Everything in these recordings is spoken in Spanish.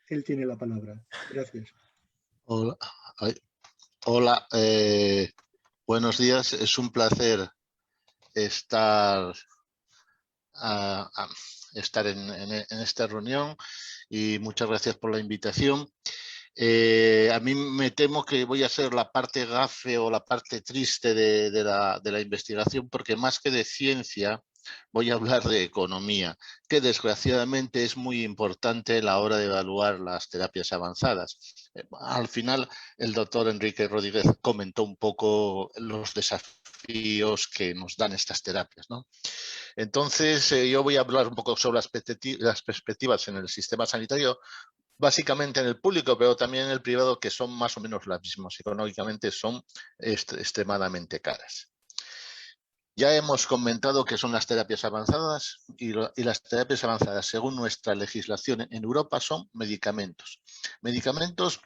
él tiene la palabra. Gracias. Hola, hola, buenos días. Es un placer estar, estar en esta reunión y muchas gracias por la invitación. A mí me temo que voy a ser la parte gafe o la parte triste de la investigación, porque más que de ciencia voy a hablar de economía, que desgraciadamente es muy importante a la hora de evaluar las terapias avanzadas. Al final, el doctor Enrique Rodríguez comentó un poco los desafíos que nos dan estas terapias, ¿no? Entonces, yo voy a hablar un poco sobre las perspectivas en el sistema sanitario, básicamente en el público, pero también en el privado, que son más o menos las mismas. Económicamente son extremadamente caras. Ya hemos comentado que son las terapias avanzadas y las terapias avanzadas, según nuestra legislación en Europa, son medicamentos. Medicamentos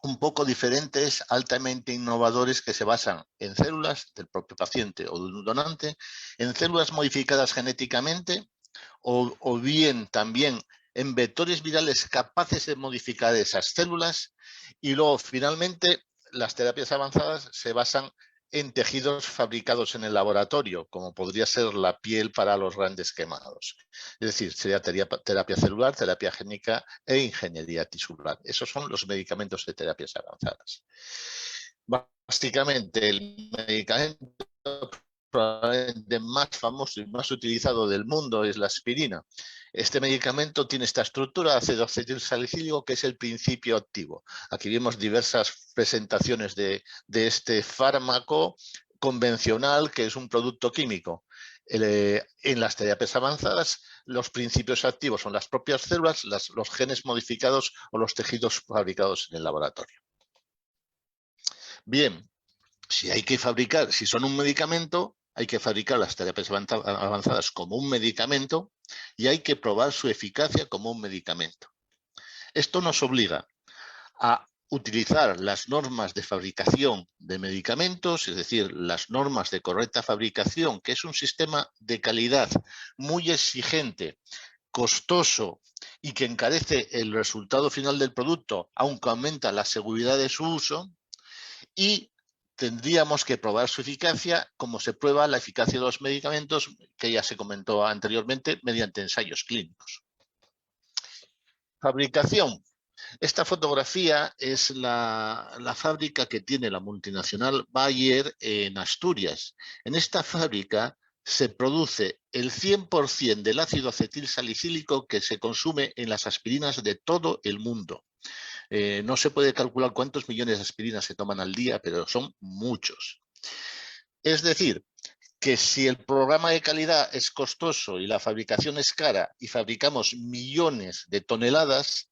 un poco diferentes, altamente innovadores, que se basan en células del propio paciente o de un donante, en células modificadas genéticamente o bien también en vectores virales capaces de modificar esas células, y luego finalmente las terapias avanzadas se basan en tejidos fabricados en el laboratorio, como podría ser la piel para los grandes quemados. Es decir, sería terapia celular, terapia génica e ingeniería tisular. Esos son los medicamentos de terapias avanzadas. Básicamente, el medicamento probablemente más famoso y más utilizado del mundo es la aspirina. Este medicamento tiene esta estructura, ácido acetilsalicílico, que es el principio activo. Aquí vemos diversas presentaciones de este fármaco convencional, que es un producto químico. En las terapias avanzadas, los principios activos son las propias células, los genes modificados o los tejidos fabricados en el laboratorio. Bien, si son un medicamento, hay que fabricar las terapias avanzadas como un medicamento y hay que probar su eficacia como un medicamento. Esto nos obliga a utilizar las normas de fabricación de medicamentos, es decir, las normas de correcta fabricación, que es un sistema de calidad muy exigente, costoso y que encarece el resultado final del producto, aunque aumenta la seguridad de su uso, y tendríamos que probar su eficacia, como se prueba la eficacia de los medicamentos, que ya se comentó anteriormente, mediante ensayos clínicos. Fabricación. Esta fotografía es la fábrica que tiene la multinacional Bayer en Asturias. En esta fábrica se produce el 100% del ácido acetilsalicílico que se consume en las aspirinas de todo el mundo. No se puede calcular cuántos millones de aspirinas se toman al día, pero son muchos. Es decir, que si el programa de calidad es costoso y la fabricación es cara y fabricamos millones de toneladas,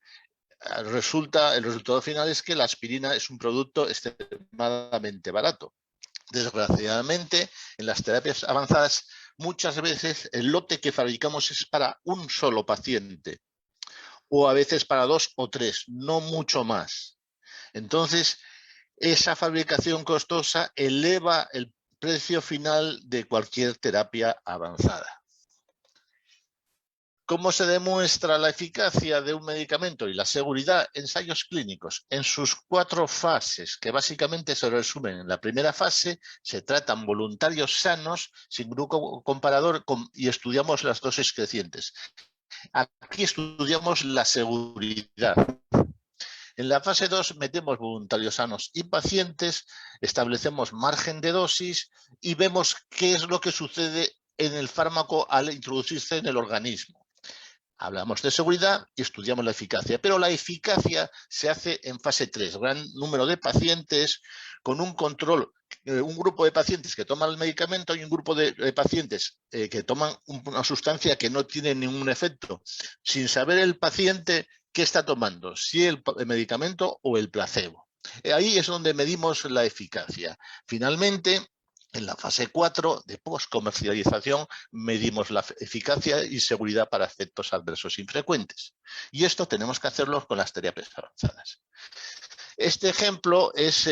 el resultado final es que la aspirina es un producto extremadamente barato. Desgraciadamente, en las terapias avanzadas, muchas veces el lote que fabricamos es para un solo paciente, o a veces para 2 o 3, no mucho más. Entonces, esa fabricación costosa eleva el precio final de cualquier terapia avanzada. ¿Cómo se demuestra la eficacia de un medicamento y la seguridad? Ensayos clínicos en sus 4 fases, que básicamente se resumen en la primera fase. Se tratan voluntarios sanos sin grupo comparador y estudiamos las dosis crecientes. Aquí estudiamos la seguridad. En la fase 2 metemos voluntarios sanos y pacientes, establecemos margen de dosis y vemos qué es lo que sucede en el fármaco al introducirse en el organismo. Hablamos de seguridad y estudiamos la eficacia, pero la eficacia se hace en fase 3, gran número de pacientes con un control, un grupo de pacientes que toman el medicamento y un grupo de pacientes que toman una sustancia que no tiene ningún efecto, sin saber el paciente qué está tomando, si el medicamento o el placebo. Ahí es donde medimos la eficacia. Finalmente, en la fase 4 de postcomercialización medimos la eficacia y seguridad para efectos adversos infrecuentes. Y esto tenemos que hacerlo con las terapias avanzadas. Este ejemplo es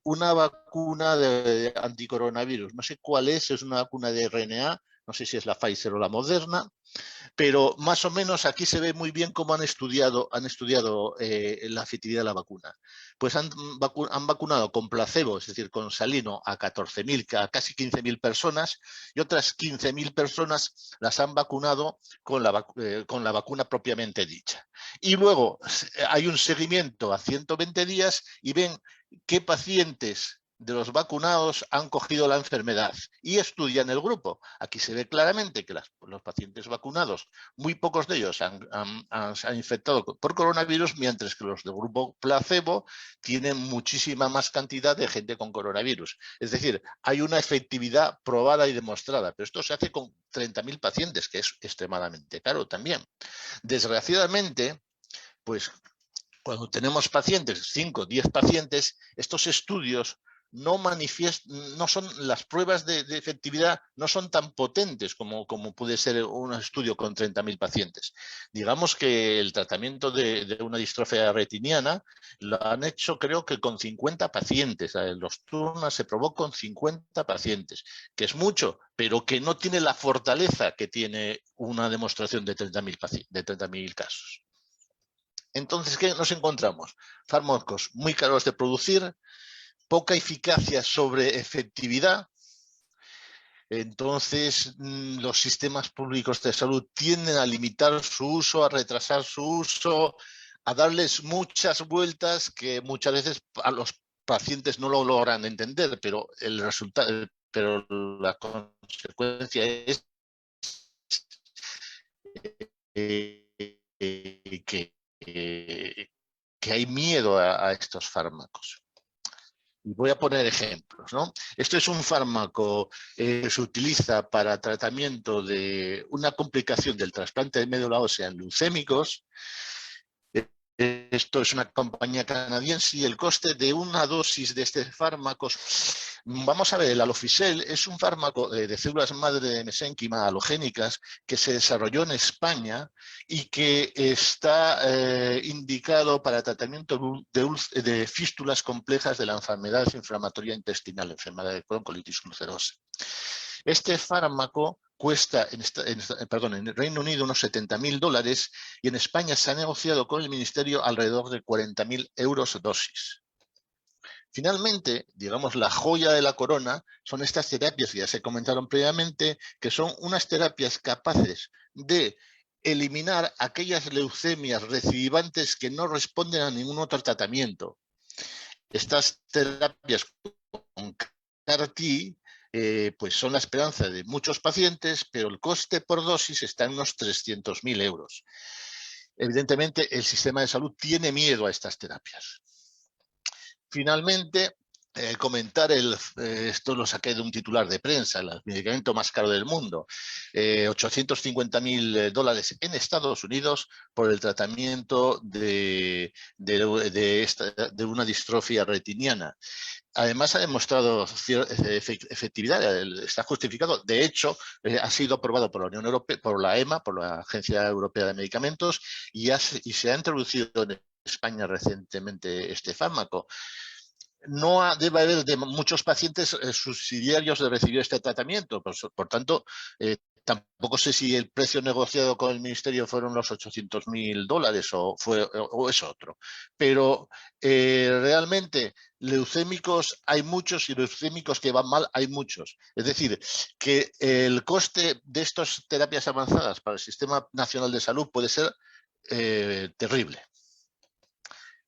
una vacuna de anticoronavirus. No sé cuál es una vacuna de RNA, no sé si es la Pfizer o la Moderna, Pero más o menos aquí se ve muy bien cómo han estudiado la efectividad de la vacuna. Pues han vacunado con placebo, es decir, con salino, a 14.000, a casi 15.000 personas, y otras 15.000 personas las han vacunado con la vacuna propiamente dicha. Y luego hay un seguimiento a 120 días y ven qué pacientes de los vacunados han cogido la enfermedad y estudian el grupo. Aquí se ve claramente que los pacientes vacunados, muy pocos de ellos se han infectado por coronavirus, mientras que los del grupo placebo tienen muchísima más cantidad de gente con coronavirus. Es decir, hay una efectividad probada y demostrada, pero esto se hace con 30.000 pacientes, que es extremadamente caro también. Desgraciadamente, pues cuando tenemos pacientes, 5 o 10 pacientes, estos estudios no son las pruebas de efectividad no son tan potentes como puede ser un estudio con 30.000 pacientes. Digamos que el tratamiento de una distrofia retiniana lo han hecho, creo que con 50 pacientes. Los turnos se probó con 50 pacientes, que es mucho, pero que no tiene la fortaleza que tiene una demostración de 30.000 casos. Entonces, ¿qué nos encontramos? Fármacos muy caros de producir, poca eficacia sobre efectividad. Entonces, los sistemas públicos de salud tienden a limitar su uso, a retrasar su uso, a darles muchas vueltas que muchas veces a los pacientes no lo logran entender, pero el resultado, pero la consecuencia es que hay miedo a estos fármacos. Y voy a poner ejemplos, ¿no? Esto es un fármaco que se utiliza para tratamiento de una complicación del trasplante de médula ósea en leucémicos. Esto es una compañía canadiense y el coste de una dosis de este fármaco, vamos a ver, el Alofisel es un fármaco de células madre de mesénquima halogénicas que se desarrolló en España y que está indicado para tratamiento de fístulas complejas de la enfermedad inflamatoria intestinal, enfermedad de colitis ulcerosa. Este fármaco cuesta en el Reino Unido unos $70.000 y en España se ha negociado con el Ministerio alrededor de 40.000 euros dosis. Finalmente, digamos, la joya de la corona son estas terapias que ya se comentaron previamente, que son unas terapias capaces de eliminar aquellas leucemias recidivantes que no responden a ningún otro tratamiento. Estas terapias con CAR-T pues son la esperanza de muchos pacientes, pero el coste por dosis está en unos 300.000 euros. Evidentemente, el sistema de salud tiene miedo a estas terapias. Finalmente, comentar esto lo saqué de un titular de prensa, el medicamento más caro del mundo, $850.000 en Estados Unidos por el tratamiento de una distrofia retiniana. Además ha demostrado efectividad, está justificado. De hecho, ha sido aprobado por la Unión Europea, por la EMA, por la Agencia Europea de Medicamentos, y se ha introducido en España recientemente este fármaco. No debe haber de muchos pacientes subsidiarios de recibir este tratamiento. Por tanto, tampoco sé si el precio negociado con el Ministerio fueron los $800.000 o es otro. Pero realmente leucémicos hay muchos y leucémicos que van mal hay muchos. Es decir, que el coste de estas terapias avanzadas para el Sistema Nacional de Salud puede ser terrible.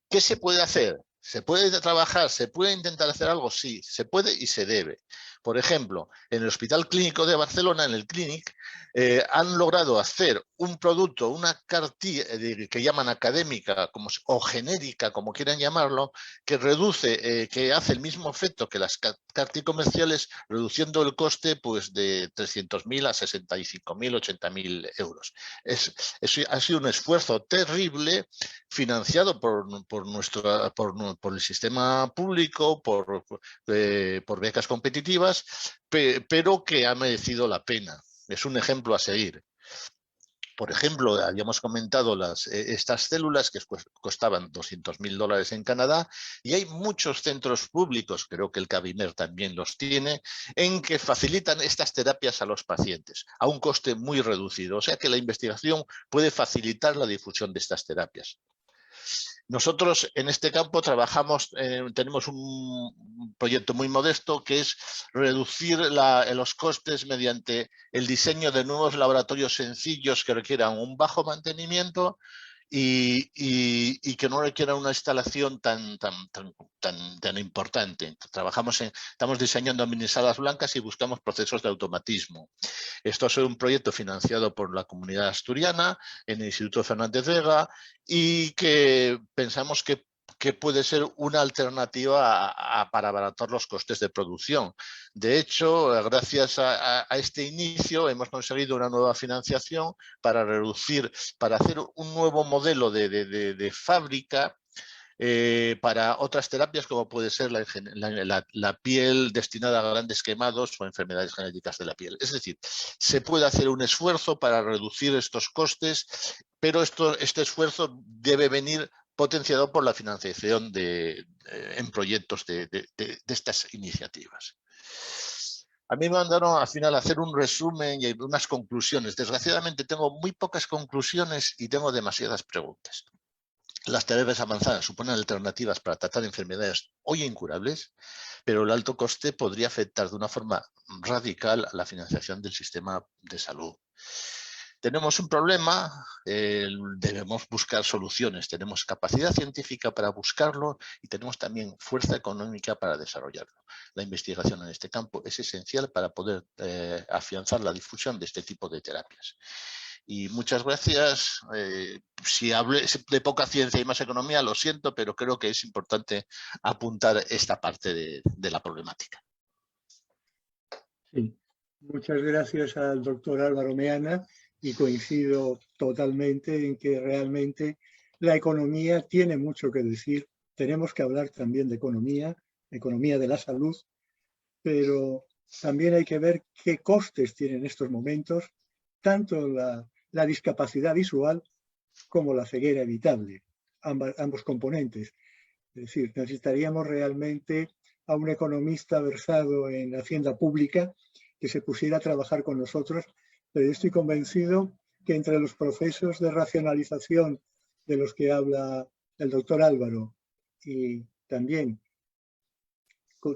¿Qué se puede hacer? ¿Se puede trabajar? ¿Se puede intentar hacer algo? Sí, se puede y se debe. Por ejemplo, en el Hospital Clínico de Barcelona, en el Clínic, han logrado hacer un producto, una CAR-T que llaman académica o genérica, como quieran llamarlo, que reduce, que hace el mismo efecto que las CAR-T comerciales, reduciendo el coste pues, de 300.000 a 65.000, 80.000 euros. Ha sido un esfuerzo terrible financiado por el sistema público, por becas competitivas, pero que ha merecido la pena. Es un ejemplo a seguir. Por ejemplo, habíamos comentado estas células que costaban $200.000 en Canadá, y hay muchos centros públicos, creo que el Cabimer también los tiene, en que facilitan estas terapias a los pacientes a un coste muy reducido. O sea que la investigación puede facilitar la difusión de estas terapias. Nosotros en este campo trabajamos, tenemos un proyecto muy modesto que es reducir los costes mediante el diseño de nuevos laboratorios sencillos que requieran un bajo mantenimiento y que no requieran una instalación tan importante. Estamos diseñando mini salas blancas y buscamos procesos de automatismo. Esto es un proyecto financiado por la Comunidad Asturiana, en el Instituto Fernández Vega, y que pensamos que puede ser una alternativa para abaratar los costes de producción. De hecho, gracias a este inicio hemos conseguido una nueva financiación para hacer un nuevo modelo de fábrica para otras terapias, como puede ser la piel destinada a grandes quemados o enfermedades genéticas de la piel. Es decir, se puede hacer un esfuerzo para reducir estos costes, pero este esfuerzo debe venir potenciado por la financiación en proyectos de estas iniciativas. A mí me mandaron al final a hacer un resumen y unas conclusiones. Desgraciadamente tengo muy pocas conclusiones y tengo demasiadas preguntas. Las terapias avanzadas suponen alternativas para tratar enfermedades hoy incurables, pero el alto coste podría afectar de una forma radical a la financiación del sistema de salud. Tenemos un problema, debemos buscar soluciones, tenemos capacidad científica para buscarlo y tenemos también fuerza económica para desarrollarlo. La investigación en este campo es esencial para poder afianzar la difusión de este tipo de terapias. Y muchas gracias. Si hablé de poca ciencia y más economía, lo siento, pero creo que es importante apuntar esta parte de la problemática. Sí, muchas gracias al doctor Álvaro Meana, y coincido totalmente en que realmente la economía tiene mucho que decir. Tenemos que hablar también de economía de la salud, pero también hay que ver qué costes tienen estos momentos, tanto la discapacidad visual como la ceguera evitable, ambos componentes. Es decir, necesitaríamos realmente a un economista versado en hacienda pública que se pusiera a trabajar con nosotros, pero yo estoy convencido que entre los procesos de racionalización de los que habla el doctor Álvaro y también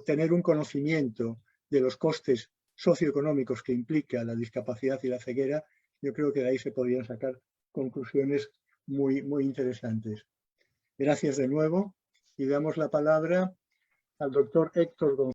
tener un conocimiento de los costes socioeconómicos que implica la discapacidad y la ceguera, yo creo que de ahí se podrían sacar conclusiones muy, muy interesantes. Gracias de nuevo y damos la palabra al doctor Héctor González.